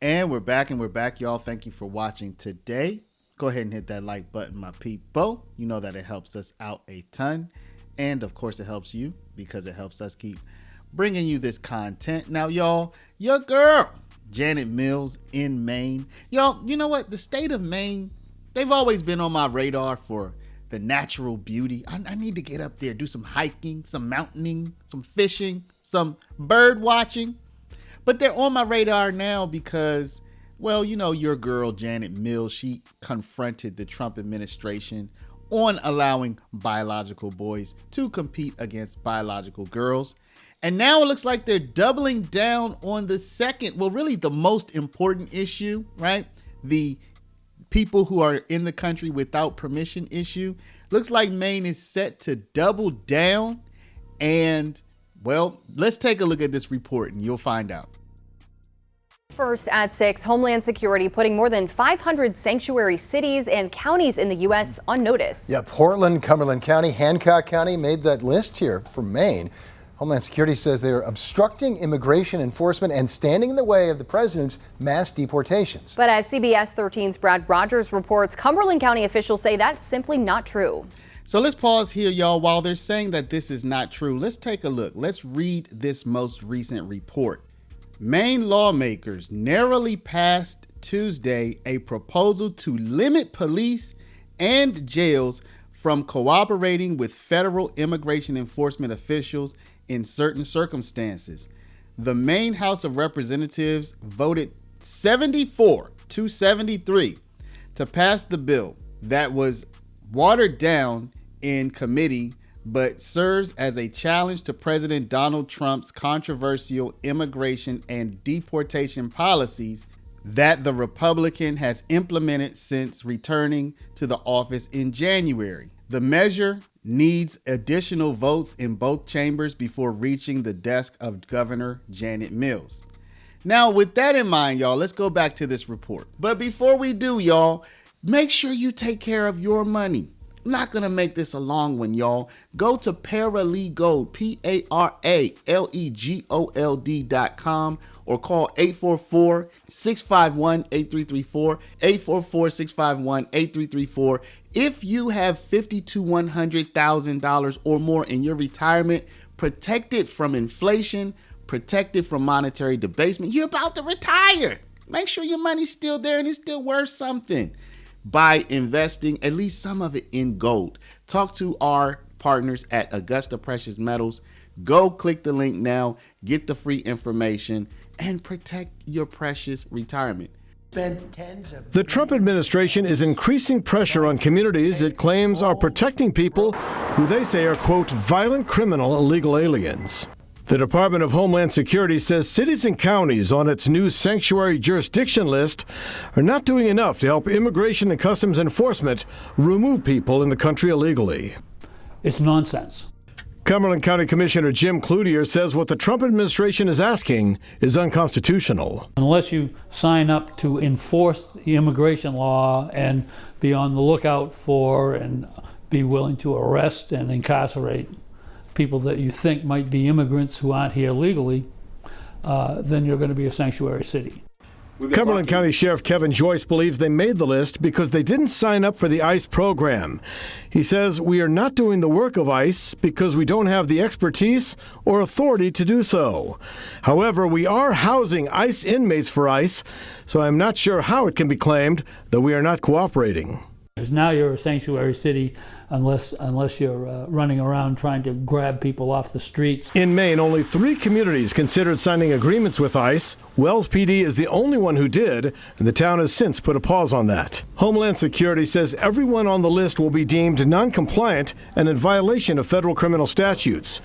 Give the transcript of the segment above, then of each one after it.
And we're back, y'all. Thank you for watching today. Go ahead and hit that like button, my people. You know that it helps us out a ton. And of course, it helps you because it helps us keep bringing you this content. Now, y'all, your girl, Janet Mills in Maine. Y'all, you know what? The state of Maine, they've always been on my radar for the natural beauty. I need to get up there, do some hiking, some mountaining, some fishing, some bird watching. But they're on my radar now because, well, you know, your girl, Janet Mills, she confronted the Trump administration on allowing biological boys to compete against biological girls. And now it looks like they're doubling down on the second, well, really the most important issue, right? The people who are in the country without permission issue. Looks like Maine is set to double down. And, well, let's take a look at this report and you'll find out. First at 6, Homeland Security putting more than 500 sanctuary cities and counties in the U.S. on notice. Yeah, Portland, Cumberland County, Hancock County made that list here for Maine. Homeland Security says they are obstructing immigration enforcement and standing in the way of the president's mass deportations. But as CBS 13's Brad Rogers reports, Cumberland County officials say that's simply not true. So let's pause here, y'all. While they're saying that this is not true, let's take a look. Let's read this most recent report. Maine lawmakers narrowly passed Tuesday a proposal to limit police and jails from cooperating with federal immigration enforcement officials in certain circumstances. The Maine House of Representatives voted 74-73 to pass the bill that was watered down in committee but serves as a challenge to President Donald Trump's controversial immigration and deportation policies that the Republican has implemented since returning to the office in January. The measure needs additional votes in both chambers before reaching the desk of Governor Janet Mills. Now, with that in mind, y'all, let's go back to this report. But before we do, y'all, make sure you take care of your money. I'm not going to make this a long one, y'all. Go to Paralegold, PARALEGOLD.com or call 844-651-8334, 844-651-8334. If you have $50,000 to $100,000 or more in your retirement, protected from inflation, protected from monetary debasement, you're about to retire. Make sure your money's still there and it's still worth something by investing at least some of it in gold. Talk to our partners at Augusta Precious Metals. Go click the link now, get the free information, and protect your precious retirement. The Trump administration is increasing pressure on communities it claims are protecting people who they say are, quote, violent criminal illegal aliens. The Department of Homeland Security says cities and counties on its new sanctuary jurisdiction list are not doing enough to help Immigration and Customs Enforcement remove people in the country illegally. It's nonsense. Cumberland County Commissioner Jim Cloutier says what the Trump administration is asking is unconstitutional. Unless you sign up to enforce the immigration law and be on the lookout for and be willing to arrest and incarcerate people that you think might be immigrants who aren't here legally, then you're going to be a sanctuary city. Cumberland County Sheriff Kevin Joyce believes they made the list because they didn't sign up for the ICE program. He says, we are not doing the work of ICE because we don't have the expertise or authority to do so. However, we are housing ICE inmates for ICE, so I'm not sure how it can be claimed that we are not cooperating. Because now you're a sanctuary city unless you're running around trying to grab people off the streets. In Maine, only 3 communities considered signing agreements with ICE. Wells PD is the only one who did, and the town has since put a pause on that. Homeland Security says everyone on the list will be deemed non-compliant and in violation of federal criminal statutes.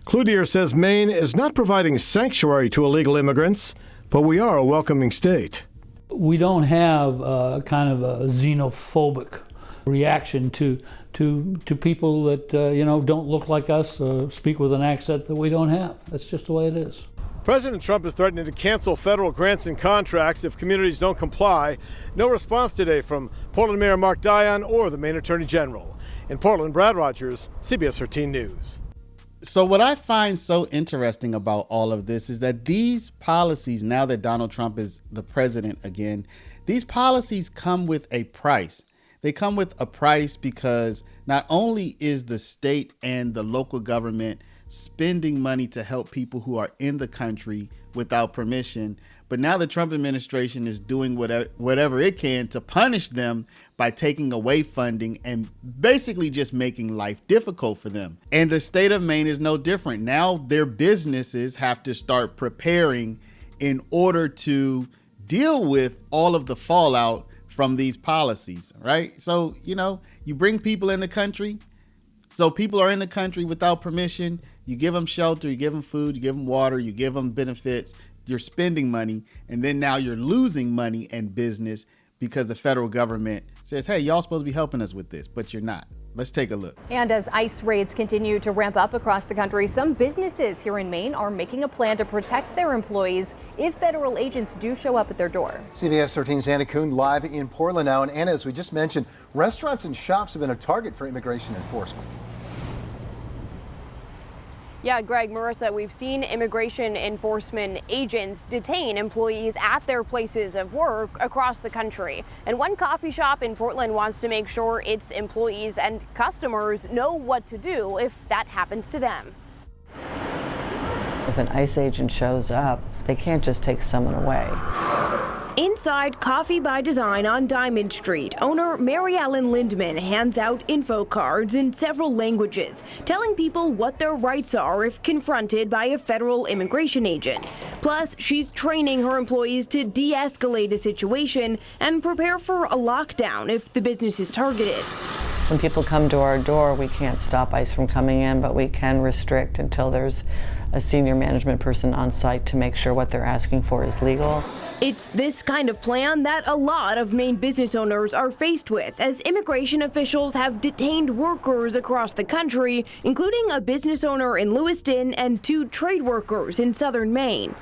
Cloutier says Maine is not providing sanctuary to illegal immigrants, but we are a welcoming state. We don't have kind of a xenophobic reaction to people that don't look like us or speak with an accent that we don't have. That's just the way it is. President Trump is threatening to cancel federal grants and contracts if communities don't comply. No response today from Portland Mayor Mark Dion or the Maine Attorney General. In Portland, Brad Rogers, CBS 13 News. So what I find so interesting about all of this is that these policies, now that Donald Trump is the president again, these policies come with a price. They come with a price because not only is the state and the local government spending money to help people who are in the country without permission, but now the Trump administration is doing whatever it can to punish them by taking away funding and basically just making life difficult for them. And the state of Maine is no different. Now their businesses have to start preparing in order to deal with all of the fallout from these policies, right? So, you bring people in the country. So people are in the country without permission. You give them shelter, you give them food, you give them water, you give them benefits. You're spending money, and then now you're losing money and business because the federal government says, hey, y'all supposed to be helping us with this, but you're not. Let's take a look. And as ICE raids continue to ramp up across the country, some businesses here in Maine are making a plan to protect their employees if federal agents do show up at their door. CBS 13's Anna Kuhn live in Portland now. And Anna, as we just mentioned, restaurants and shops have been a target for immigration enforcement. Yeah, Greg, Marissa, we've seen immigration enforcement agents detain employees at their places of work across the country. And one coffee shop in Portland wants to make sure its employees and customers know what to do if that happens to them. If an ICE agent shows up, they can't just take someone away. Inside Coffee by Design on Diamond Street, owner Mary Ellen Lindman hands out info cards in several languages, telling people what their rights are if confronted by a federal immigration agent. Plus, she's training her employees to de-escalate a situation and prepare for a lockdown if the business is targeted. When people come to our door, we can't stop ICE from coming in, but we can restrict until there's a senior management person on site to make sure what they're asking for is legal. It's this kind of plan that a lot of Maine business owners are faced with as immigration officials have detained workers across the country, including a business owner in Lewiston and 2 trade workers in southern Maine.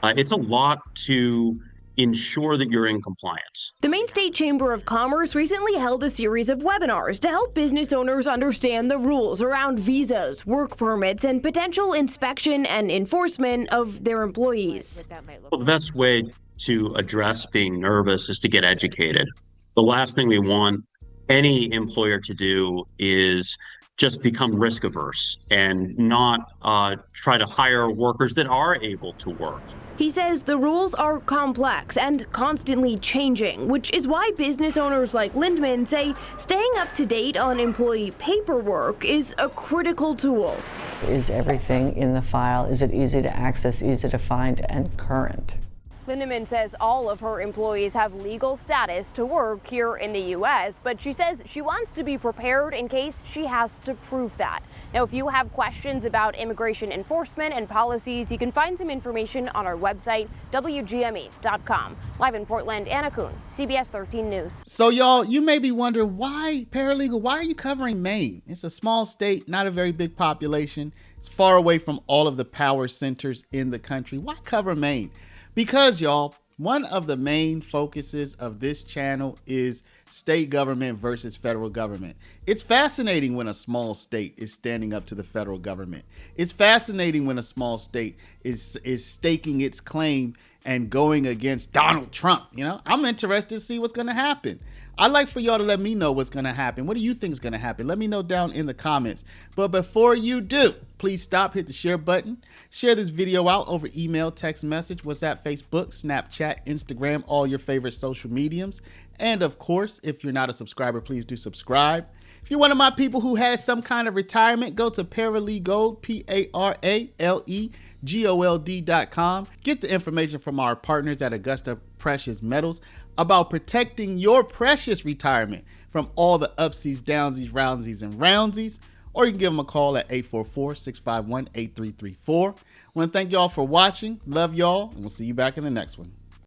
It's a lot to ensure that you're in compliance. The Maine State Chamber of Commerce recently held a series of webinars to help business owners understand the rules around visas, work permits, and potential inspection and enforcement of their employees. Well, the best way to address being nervous is to get educated. The last thing we want any employer to do is just become risk averse and not try to hire workers that are able to work. He says the rules are complex and constantly changing, which is why business owners like Lindman say staying up to date on employee paperwork is a critical tool. Is everything in the file? Is it easy to access, easy to find, and current? Lindemann says all of her employees have legal status to work here in the U.S., but she says she wants to be prepared in case she has to prove that. Now, if you have questions about immigration enforcement and policies, you can find some information on our website, WGME.com. Live in Portland, Anna Kuhn, CBS 13 News. So, y'all, you may be wondering, why are you covering Maine? It's a small state, not a very big population. It's far away from all of the power centers in the country. Why cover Maine? Because, y'all, one of the main focuses of this channel is state government versus federal government. It's fascinating when a small state is standing up to the federal government. It's fascinating when a small state is staking its claim and going against Donald Trump. I'm interested to see what's going to happen. I'd like for y'all to let me know what's going to happen. What do you think is going to happen? Let me know down in the comments. But before you do, please stop, hit the share button. Share this video out over email, text message, WhatsApp, Facebook, Snapchat, Instagram, all your favorite social mediums. And of course, if you're not a subscriber, please do subscribe. If you're one of my people who has some kind of retirement, go to Paralegold, PARALEGOLD.com. Get the information from our partners at Augusta Precious Metals about protecting your precious retirement from all the upsies, downsies, roundsies, and roundsies. Or you can give them a call at 844-651-8334. I want to thank y'all for watching. Love y'all, and we'll see you back in the next one.